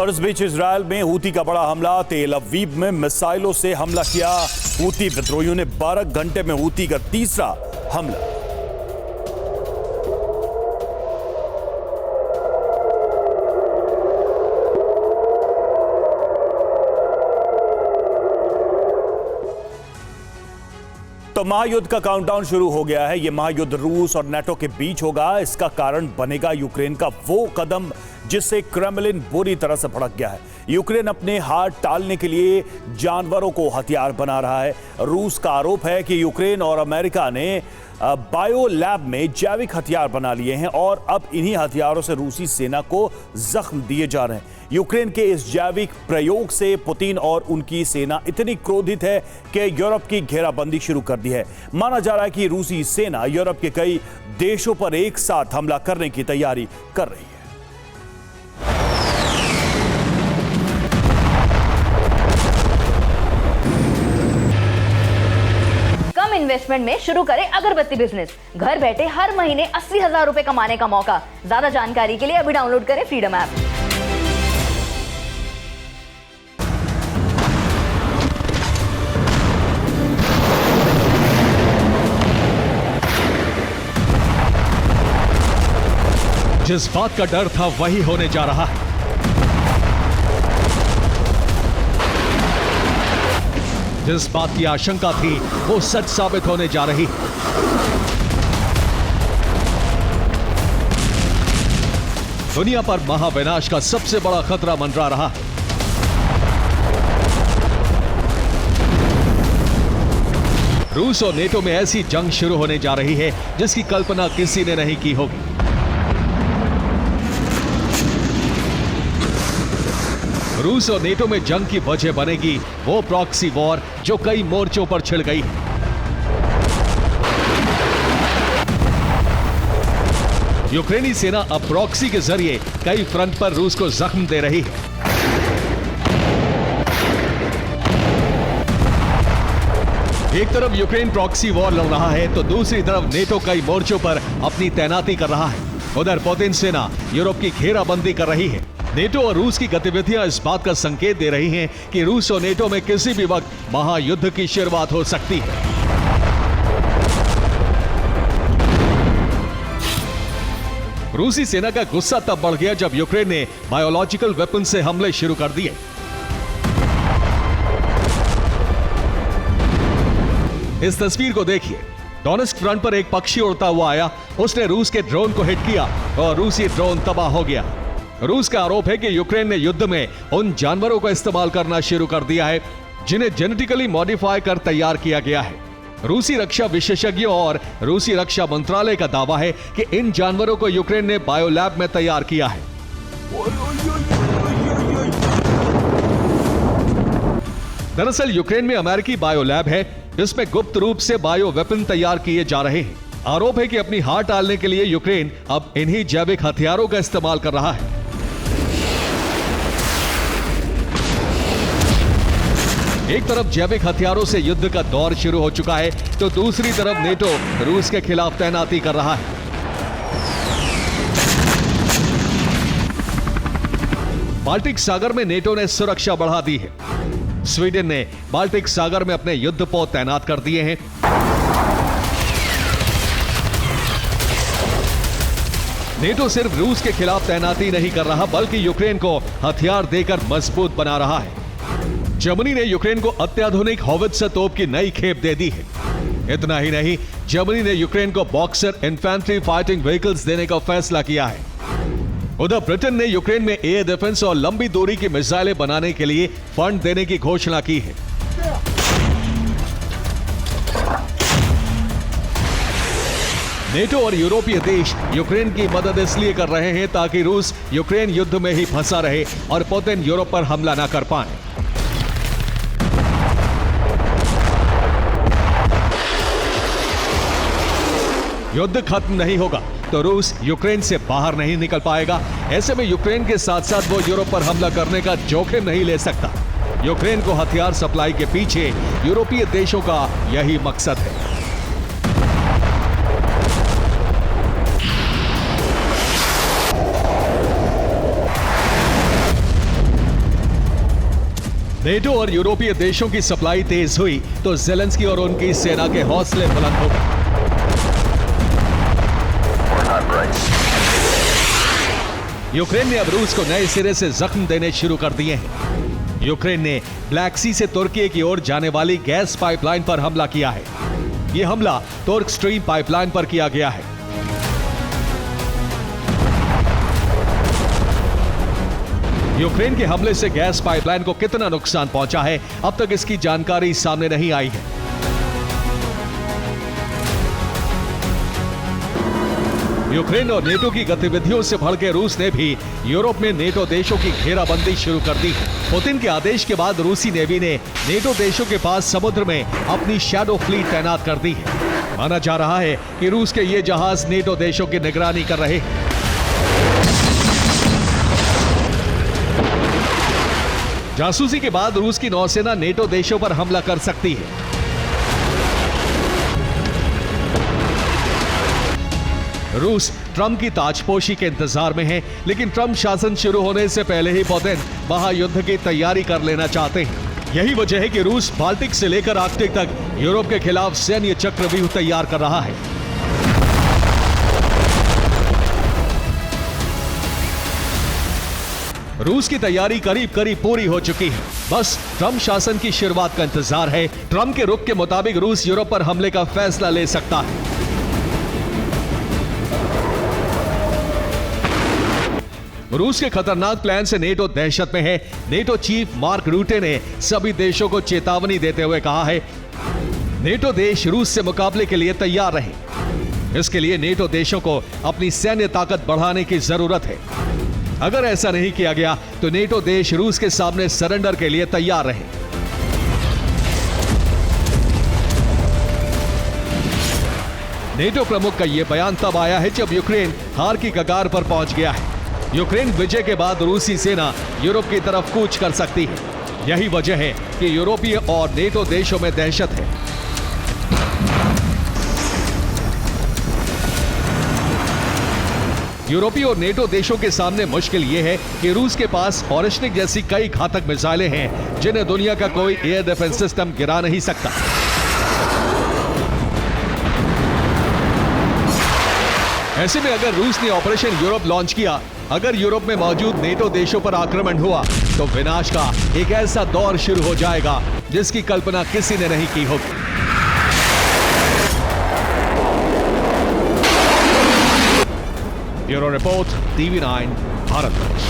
और इस बीच इजरायल में हूती का बड़ा हमला। तेल अवीव में मिसाइलों से हमला किया हूती विद्रोहियों ने। 12 घंटे में हूती का तीसरा हमला। तो महायुद्ध का काउंटडाउन शुरू हो गया है। यह महायुद्ध रूस और नाटो के बीच होगा। इसका कारण बनेगा यूक्रेन का वो कदम जिससे क्रेमलिन बुरी तरह से भड़क गया है। यूक्रेन अपने हार टालने के लिए जानवरों को हथियार बना रहा है। रूस का आरोप है कि यूक्रेन और अमेरिका ने बायो लैब में जैविक हथियार बना लिए हैं और अब इन्हीं हथियारों से रूसी सेना को जख्म दिए जा रहे हैं। यूक्रेन के इस जैविक प्रयोग से पुतिन और उनकी सेना इतनी क्रोधित है कि यूरोप की घेराबंदी शुरू कर दी है। माना जा रहा है कि रूसी सेना यूरोप के कई देशों पर एक साथ हमला करने की तैयारी कर रही है। इन्वेस्टमेंट में शुरू करें अगरबत्ती बिजनेस। घर बैठे हर महीने 80,000 रुपए कमाने का मौका। ज्यादा जानकारी के लिए अभी डाउनलोड करें फ्रीडम ऐप। जिस बात का डर था वही होने जा रहा है। जिस बात की आशंका थी वो सच साबित होने जा रही है। दुनिया पर महाविनाश का सबसे बड़ा खतरा मंडरा रहा है। रूस और नेटो में ऐसी जंग शुरू होने जा रही है जिसकी कल्पना किसी ने नहीं की होगी। रूस और नेटो में जंग की वजह बनेगी वो प्रॉक्सी वॉर जो कई मोर्चों पर छिड़ गई है। यूक्रेनी सेना अब प्रॉक्सी के जरिए कई फ्रंट पर रूस को जख्म दे रही है। एक तरफ यूक्रेन प्रॉक्सी वॉर लड़ रहा है तो दूसरी तरफ नेटो कई मोर्चों पर अपनी तैनाती कर रहा है। उधर पुतिन सेना यूरोप की घेराबंदी कर रही है। नेटो और रूस की गतिविधियां इस बात का संकेत दे रही हैं कि रूस और नेटो में किसी भी वक्त महायुद्ध की शुरुआत हो सकती है। रूसी सेना का गुस्सा तब बढ़ गया जब यूक्रेन ने बायोलॉजिकल वेपन से हमले शुरू कर दिए। इस तस्वीर को देखिए। डोनेस्क फ्रंट पर एक पक्षी उड़ता हुआ आया, उसने रूस के ड्रोन को हिट किया और रूसी ड्रोन तबाह हो गया। रूस का आरोप है कि यूक्रेन ने युद्ध में उन जानवरों का इस्तेमाल करना शुरू कर दिया है जिन्हें जेनेटिकली मॉडिफाई कर तैयार किया गया है। रूसी रक्षा विशेषज्ञों और रूसी रक्षा मंत्रालय का दावा है कि इन जानवरों को यूक्रेन ने बायोलैब में तैयार किया है। दरअसल यूक्रेन में अमेरिकी बायोलैब है जिसमें गुप्त रूप से बायो वेपन तैयार किए जा रहे हैं। आरोप है कि अपनी हार टालने के लिए यूक्रेन अब इन्हीं जैविक हथियारों का इस्तेमाल कर रहा है। एक तरफ जैविक हथियारों से युद्ध का दौर शुरू हो चुका है तो दूसरी तरफ नेटो रूस के खिलाफ तैनाती कर रहा है। बाल्टिक सागर में नेटो ने सुरक्षा बढ़ा दी है। स्वीडन ने बाल्टिक सागर में अपने युद्धपोत तैनात कर दिए हैं। नेटो सिर्फ रूस के खिलाफ तैनाती नहीं कर रहा बल्कि यूक्रेन को हथियार देकर मजबूत बना रहा है। जर्मनी ने यूक्रेन को अत्याधुनिक हॉवित्जर तोप की नई खेप दे दी है। इतना ही नहीं, जर्मनी ने यूक्रेन को बॉक्सर इन्फैंट्री फाइटिंग व्हीकल्स देने का फैसला किया है। उधर ब्रिटेन ने यूक्रेन में एयर डिफेंस और लंबी दूरी की मिसाइलें बनाने के लिए फंड देने की घोषणा की है। नेटो और यूरोपीय देश यूक्रेन की मदद इसलिए कर रहे हैं ताकि रूस यूक्रेन युद्ध में ही फंसा रहे और पुतिन यूरोप पर हमला न कर पाए। युद्ध खत्म नहीं होगा तो रूस यूक्रेन से बाहर नहीं निकल पाएगा। ऐसे में यूक्रेन के साथ साथ वो यूरोप पर हमला करने का जोखिम नहीं ले सकता। यूक्रेन को हथियार सप्लाई के पीछे यूरोपीय देशों का यही मकसद है। नेटो और यूरोपीय देशों की सप्लाई तेज हुई तो जेलेंस्की और उनकी सेना के हौसले बुलंद हो गए। यूक्रेन ने अब रूस को नए सिरे से जख्म देने शुरू कर दिए हैं। यूक्रेन ने ब्लैक सी से तुर्की की ओर जाने वाली गैस पाइपलाइन पर हमला किया है। यह हमला तुर्क स्ट्रीम पाइपलाइन पर किया गया है। यूक्रेन के हमले से गैस पाइपलाइन को कितना नुकसान पहुंचा है, अब तक इसकी जानकारी सामने नहीं आई है। यूक्रेन और नेटो की गतिविधियों से भड़के रूस ने भी यूरोप में नेटो देशों की घेराबंदी शुरू कर दी है। पुतिन के आदेश के बाद रूसी नेवी ने नेटो देशों के पास समुद्र में अपनी शैडो फ्लीट तैनात कर दी है। माना जा रहा है कि रूस के ये जहाज नेटो देशों की निगरानी कर रहे हैं। जासूसी के बाद रूस की नौसेना नेटो देशों पर हमला कर सकती है। रूस ट्रंप की ताजपोशी के इंतजार में है, लेकिन ट्रंप शासन शुरू होने से पहले ही पुतिन महायुद्ध की तैयारी कर लेना चाहते हैं। यही वजह है कि रूस बाल्टिक से लेकर आर्कटिक तक यूरोप के खिलाफ सैन्य चक्रव्यूह तैयार कर रहा है। रूस की तैयारी करीब करीब पूरी हो चुकी है। बस ट्रंप शासन की शुरुआत का इंतजार है। ट्रंप के रुख के मुताबिक रूस यूरोप पर हमले का फैसला ले सकता है। रूस के खतरनाक प्लान से नेटो दहशत में है। नेटो चीफ मार्क रूटे ने सभी देशों को चेतावनी देते हुए कहा है, नेटो देश रूस से मुकाबले के लिए तैयार रहे। इसके लिए नेटो देशों को अपनी सैन्य ताकत बढ़ाने की जरूरत है। अगर ऐसा नहीं किया गया तो नेटो देश रूस के सामने सरेंडर के लिए तैयार रहे। नेटो प्रमुख का यह बयान तब आया है जब यूक्रेन हार की कगार पर पहुंच गया है। यूक्रेन विजय के बाद रूसी सेना यूरोप की तरफ कूच कर सकती है। यही वजह है कि यूरोपीय और नेटो देशों में दहशत है। यूरोपीय और नेटो देशों के सामने मुश्किल यह है कि रूस के पास ओरेशनिक जैसी कई घातक मिसाइलें हैं जिन्हें दुनिया का कोई एयर डिफेंस सिस्टम गिरा नहीं सकता। ऐसे में अगर रूस ने ऑपरेशन यूरोप लॉन्च किया, अगर यूरोप में मौजूद नेटो देशों पर आक्रमण हुआ तो विनाश का एक ऐसा दौर शुरू हो जाएगा जिसकी कल्पना किसी ने नहीं की होगी। Bureau report, TV9 Bharatvarsh.